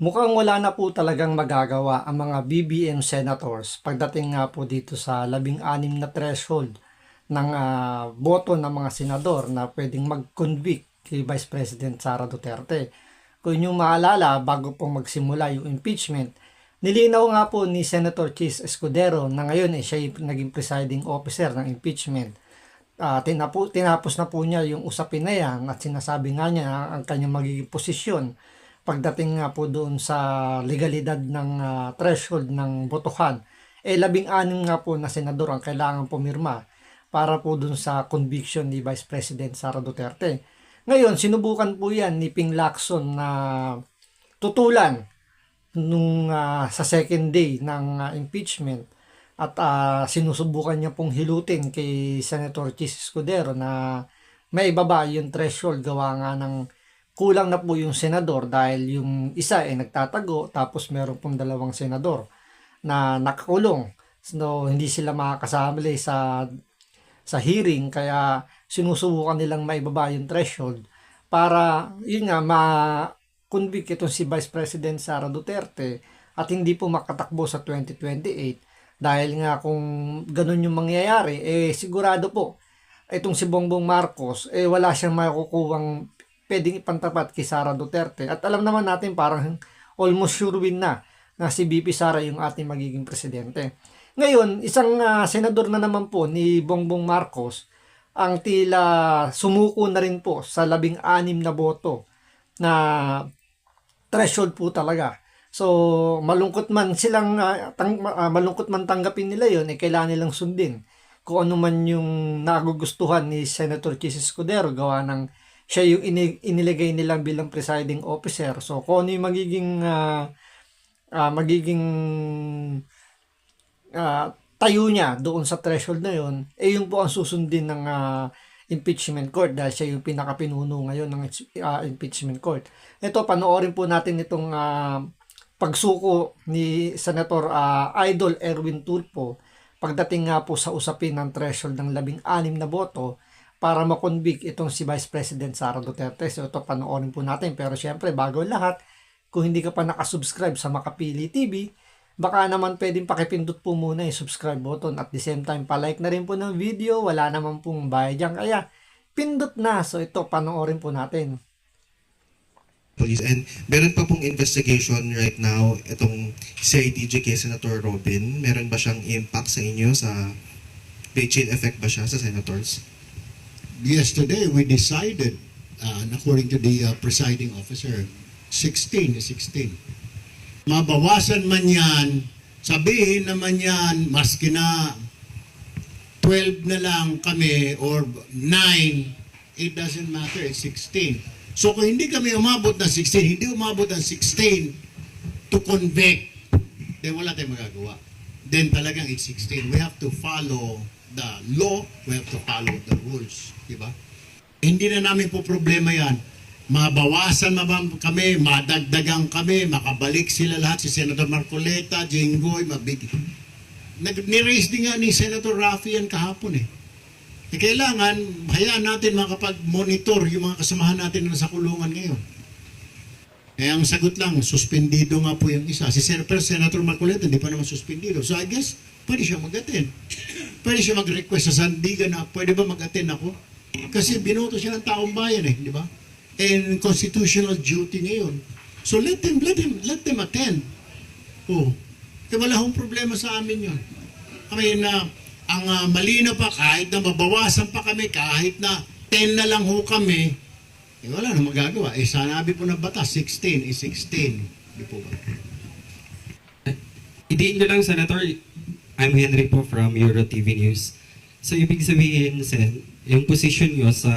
Mukhang wala na po talagang magagawa ang mga BBM senators pagdating nga po dito sa 16 na threshold ng boto ng mga senador na pwedeng mag-convict kay Vice President Sara Duterte. Kung inyong maalala, bago po magsimula yung impeachment, nilinaw nga po ni Senator Chis Escudero na ngayon siya yung naging presiding officer ng impeachment. Tinapos na po niya yung usapin na yan at sinasabi nga niya ang kanyang magiging posisyon pagdating nga po doon sa legalidad ng threshold ng botohan. 16 nga po na senador ang kailangan pumirma para po doon sa conviction ni Vice President Sara Duterte. Ngayon, sinubukan po yan ni Ping Lacson na tutulan nung sa second day ng impeachment at sinusubukan niya pong hilutin kay Senator Chis Escudero na may ibaba yung threshold gawa nga ng kulang na po yung senador dahil yung isa ay nagtatago tapos meron pong dalawang senador na nakakulong. So, hindi sila makakasama sa hearing kaya sinusubukan nilang maibaba yung threshold para yun nga ma-convict itong si Vice President Sara Duterte at hindi po makatakbo sa 2028 dahil nga kung ganun yung mangyayari sigurado po itong si Bongbong Marcos wala siyang makukuhang pwedeng ipantapat kay Sara Duterte. At alam naman natin parang almost sure win na si VP Sara yung ating magiging presidente. Ngayon, isang senador na naman po ni Bongbong Marcos ang tila sumuko na rin po sa 16 na boto na threshold po talaga. So, malungkot man tanggapin nila yon kailangan nilang sundin kung ano man yung nagugustuhan ni Senator Chis Escudero gawa ng siya yung iniligay nilang bilang presiding officer. So, kung ano yung tayo niya doon sa threshold na yun, yun po ang susundin ng impeachment court dahil siya yung pinakapinuno ngayon ng impeachment court. Ito, panoorin po natin itong pagsuko ni Senator Idol Erwin Tulfo pagdating nga po sa usapin ng threshold ng 16 na boto para makonvict itong si Vice President Sara Duterte. So ito panoorin po natin. Pero syempre bago lahat, kung hindi ka pa nakasubscribe sa Makapili TV, baka naman pwedeng pakipindot po muna yung subscribe button at the same time palike na rin po ng video. Wala naman pong bayad dyan. Kaya pindot na. So ito panoorin po natin. Police. And meron pa pong investigation right now itong CIDG kay Senator Robin. Meron ba siyang impact sa inyo may chain effect ba siya sa senators? Yesterday, we decided, according to the presiding officer, 16 is 16. Mabawasan man yan, sabihin naman yan, maski na 12 na lang kami or 9, it doesn't matter, it's 16. So kung hindi kami umabot ng 16, hindi umabot ng 16 to convict, then wala tayong magagawa. Then talagang it's 16. We have to follow the law, we have to follow the rules. Diba? Hindi na namin po problema yan. Mabawasan kami, madagdagan kami, makabalik sila lahat, si Senator Marcoleta, Jinggoy, Niraise din nga ni Senator Raffy yan kahapon kailangan, hayaan natin makapag-monitor yung mga kasamahan natin na nasa kulungan ngayon. Ang sagot lang, suspendido nga po yung isa. Si Senator Marcoleta, hindi pa naman suspendido. So I guess, pwede siya mag-attend. Pwede siya mag-request sa Sandigan na pwede ba mag-attend ako? Kasi binoto siya ng taong bayan di ba? And constitutional duty niya yun. So let them attend. Wala akong problema sa amin yun. Ang malino pa, kahit na mabawasan pa kami, kahit na 10 na lang kami, wala na magagawa. Sanabi po ng batas, 16 is 16. Di po ba? Idiin nyo lang, Senator. I'm Henry po from Euro TV News. So, ibig sabihin, Sen, yung position nyo sa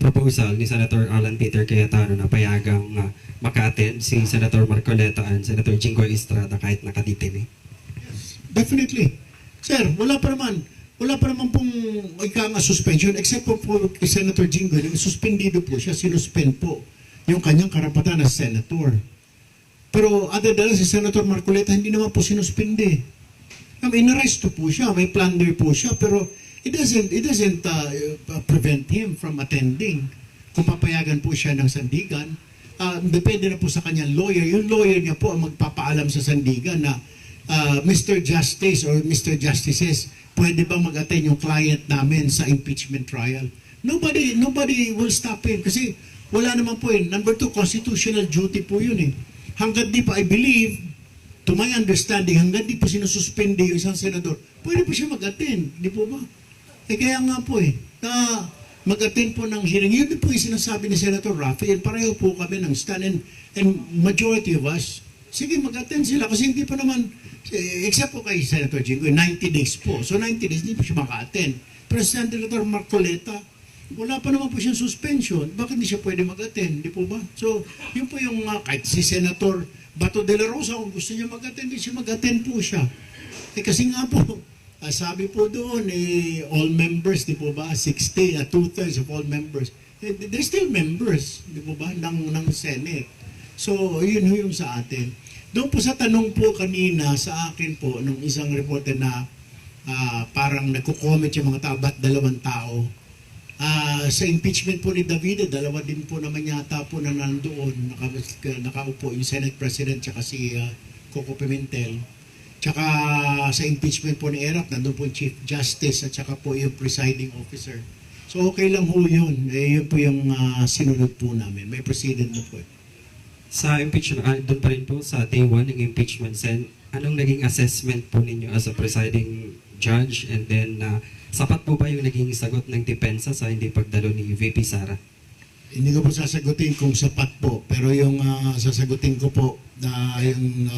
proposal ni Senator Alan Peter Cayetano na payagang maka-attend si Senator Marcoleta and Senator Jinggoy Estrada kahit nakaditin Definitely. Sir, wala pa naman pong suspension except po kay Senator Jinggoy, suspendido po siya, sinuspend po yung kanyang karapatan na senator. Pero other than si Senator Marcoleta, hindi naman po sinuspindi. Inaresto po siya, may plunder po siya, pero it doesn't prevent him from attending. Kung papayagan po siya ng sandigan, depende na po sa kanyang lawyer. Yung lawyer niya po ang magpapaalam sa sandigan na Mr. Justice or Mr. Justices, pwede bang mag-attend yung client namin sa impeachment trial? Nobody will stop him kasi wala naman po yun. Number 2, constitutional duty po yun eh. Hanggat di pa, I believe, to my understanding, hanggat di po sinususpende yung isang senador, pwede po siya mag-attend. Di po ba? Kaya nga po na mag-attend po ng hearing. Yun din po yung sinasabi ni Senator Rafael. Pareho po kami ng stand and majority of us, sige, mag-attend sila kasi hindi pa naman, except po kay Senator Jingo, 90 days po. So 90 days, hindi po siya maka-attend. Pero Senator Marcoleta, wala pa naman po siyang suspension. Bakit hindi siya pwede mag-attend? Di po ba? So, yun po yung kahit si Senator Bato de la Rosa, kung gusto niya mag-attend, hindi siya mag-attend po siya. Kasi nga po, sabi po doon, all members, di po ba? 60, 2/3 of all members. They're still members, di po ba? Ng Senate. So, yun yung sa atin. Doon po sa tanong po kanina sa akin po, nung isang reporter na parang nagko-comment yung mga tao, ba't 2 tao? Sa impeachment po ni Davide, 2 din po naman yata po na nandoon, nakaupo yung Senate President tsaka si Coco Pimentel. Tsaka sa impeachment po ni Erap, nandun po yung Chief Justice at tsaka po yung presiding officer. So okay lang po yun. Yun po yung sinunod po namin. May precedent na po. Sa impeachment, doon pa rin po sa day 1 ng impeachment, Sen, anong naging assessment po ninyo as a presiding judge, and then sapat po ba yung naging sagot ng depensa sa hindi pagdalo ni VP Sara? Hindi ko po sasagutin kung sapat po, pero yung sasagutin ko po na yung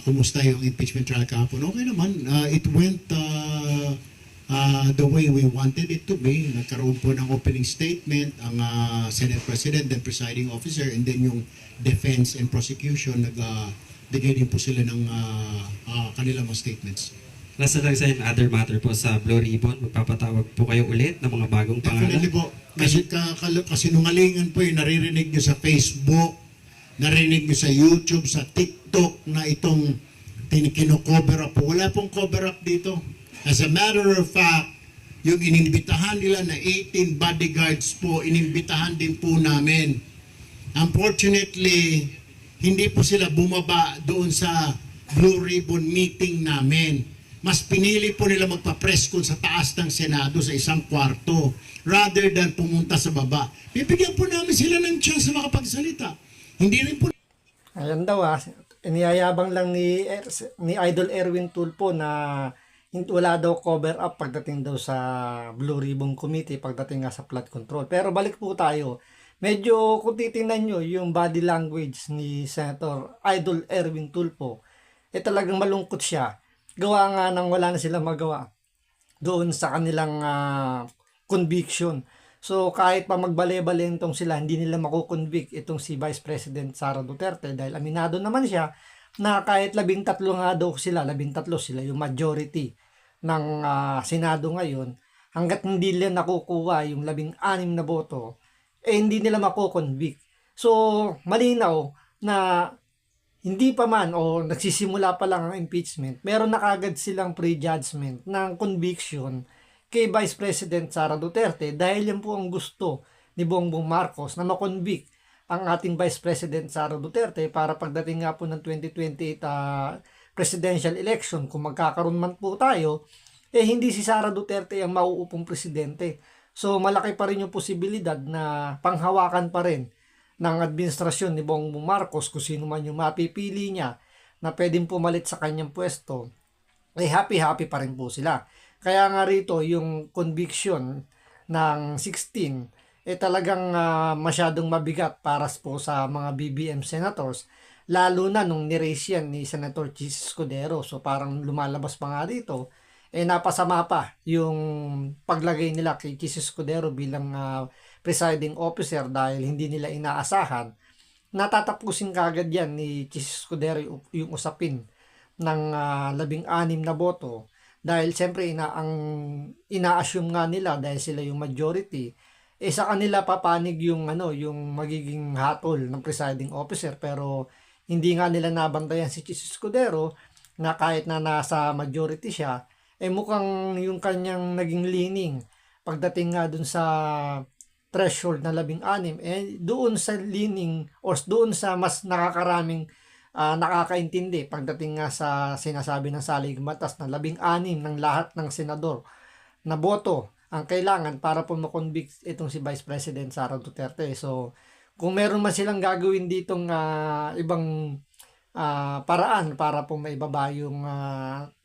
kumusta yung impeachment trial kahapon, okay naman. It went the way we wanted it to be. Nagkaroon po ng opening statement ang Senate President, then presiding officer, and then yung defense and prosecution, nagbigay din po sila ng kanilang mga statements. Last na lang sa other matter po sa Blue Ribbon, magpapatawag po kayo ulit ng mga bagong pangalan. Definitely po. Kasi kasinungalingan po yung naririnig nyo sa Facebook, narinig nyo sa YouTube, sa TikTok na itong kino-cover up po. Wala pong cover up dito. As a matter of fact, yung inimbitahan nila na 18 bodyguards po, inimbitahan din po namin. Unfortunately, hindi po sila bumaba doon sa Blue Ribbon meeting namin. Mas pinili po nila magpa-press con sa taas ng Senado sa isang kwarto rather than pumunta sa baba. Bibigyan po namin sila ng chance na makapagsalita. Hindi rin po. Ayan daw iniyayabang lang ni Idol Erwin Tulfo na wala daw cover up pagdating daw sa Blue Ribbon Committee pagdating nga sa flood control. Pero balik po tayo. Medyo kung titingnan nyo yung body language ni Senator Idol Erwin Tulfo, talagang malungkot siya. Gawa nga nang wala na silang magawa doon sa kanilang conviction. So kahit pa magbale-balentong sila, hindi nila makukonvict itong si Vice President Sara Duterte dahil aminado naman siya na kahit 13 nga daw sila, 13 sila yung majority ng Senado ngayon, hanggat hindi nila nakukuha yung 16 na boto, hindi nila makukonvict. So malinaw na hindi pa man o nagsisimula pa lang ang impeachment, meron na kagad silang prejudgment ng conviction kay Vice President Sara Duterte dahil yan po ang gusto ni Bongbong Marcos na makonvict ang ating Vice President Sara Duterte para pagdating nga po ng 2028 presidential election, kung magkakaroon man po tayo, hindi si Sara Duterte ang mauupong presidente. So malaki pa rin yung posibilidad na panghawakan pa rin ng administrasyon ni Bongbong Marcos kung sino man yung mapipili niya na pwedeng pumalit sa kanyang pwesto, happy pa rin po sila. Kaya nga rito yung conviction ng 16 talagang masyadong mabigat para po sa mga BBM senators, lalo na nung ni-raise yan ni Senator Chis Escudero. So parang lumalabas pa nga dito, napasama pa yung paglagay nila kay Chis Escudero bilang presiding officer dahil hindi nila inaasahan. Natatapusin kagad yan ni Chis Escudero yung usapin ng 16 na boto dahil siyempre ang ina-assume nga nila dahil sila yung majority, sa kanila papanig yung yung magiging hatol ng presiding officer, pero hindi nga nila nabantayan si Chis Escudero na kahit na nasa majority siya, mukhang yung kanyang naging leaning pagdating nga dun sa threshold na 16, doon sa leaning or doon sa mas nakakaraming nakakaintindi pagdating nga sa sinasabi ng saligang batas na 16 ng lahat ng senador na boto ang kailangan para po makonvict itong si Vice President Sara Duterte. So, kung meron man silang gagawin ditong ibang paraan para po maibaba yung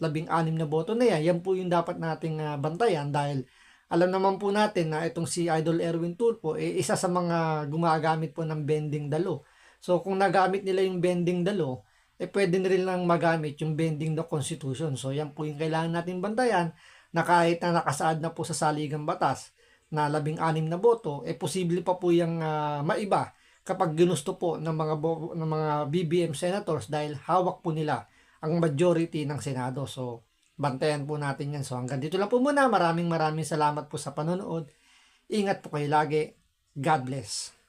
16 na boto na yan po yung dapat nating bantayan dahil alam naman po natin na itong si Idol Erwin Tulfo isa sa mga gumagamit po ng bending dalo. So kung nagamit nila yung bending dalo, pwede na rin lang magamit yung bending the Constitution. So yan po yung kailangan natin bantayan na kahit na nakasaad na po sa saligang batas na 16 na boto, posible pa po yung maiba kapag ginusto po ng mga BBM senators dahil hawak po nila ang majority ng Senado. So bantayan po natin yan. So hanggang dito lang po muna. Maraming salamat po sa panonood. Ingat po kayo lagi. God bless.